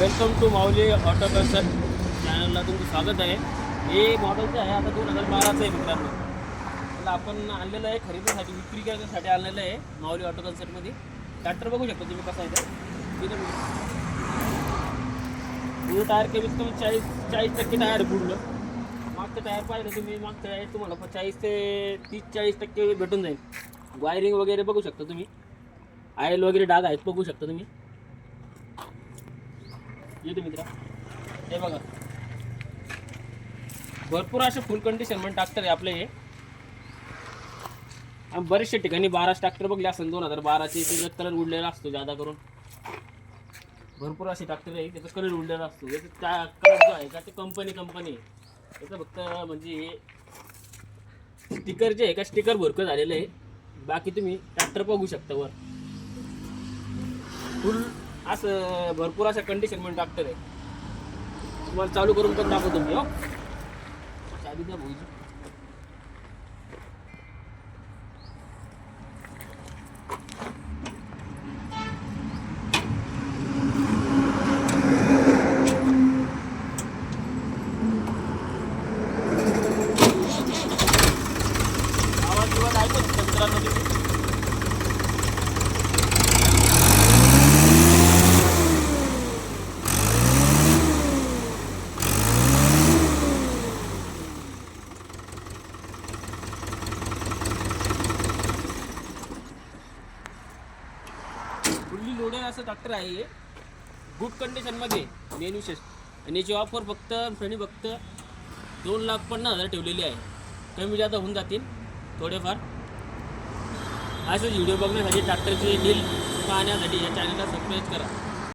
Welcome to Mauli auto consult चॅनलला तुमचं स्वागत आहे. हे मॉडेलचं आहे आता 2012चं आहे मित्रांनो. मला आपण आणलेलं आहे खरेदीसाठी विक्री करण्यासाठी आणलेलं आहे माऊली ऑटो कन्सल्टमध्ये. ट्रॅक्टर बघू शकता तुम्ही कसा आहे तिथं टायर कमीत कमी 40% टायर बुडलं. मागचं टायर पाहिलं तुम्ही, मागचं टायर तुम्हाला 40 ते 30-40% भेटून जाईल. वायरिंग वगैरे बघू शकता तुम्ही, ऑइल वगैरे डाग आहेत बघू शकता तुम्ही. येतो मित्रा, हे बघा भरपूर असे फुल कंडिशन मध्ये ट्रॅक्टर आहे आपले हे. आम्ही बरेचशा ठिकाणी 12 ट्रॅक्टर बघले असेल 2012चे. त्याचा कलर उडलेला असतो जादा करून. भरपूर असे ट्रॅक्टर आहे त्याचा कलर उडलेला असतो. याचा कलर जो आहे का ते कंपनी याचं फक्त म्हणजे स्टिकर जे आहे का स्टिकर भरकं झालेलं आहे. बाकी तुम्ही ट्रॅक्टर बघू शकता वर फुल असं भरपूर अशा कंडिशन मध्ये ट्रॅक्टर आहे. तुम्हाला चालू करून पण दाखवतो मी. हो चाबी द्या भाऊजी. आवाज ऐकू शकता मित्रांनो तुम्ही. फुल्ली लोडेड असं ट्रॅक्टर आहे हे. गुड कंडिशनमध्ये मेन विशेष. आणि याची ऑफर फक्त 2,50,000 ठेवलेली आहे. कमी जादा होऊन जातील थोडेफार. असेच व्हिडिओ बघण्यासाठी ट्रॅक्टरची डील पाहण्यासाठी या चॅनलला सबस्क्राईब करा.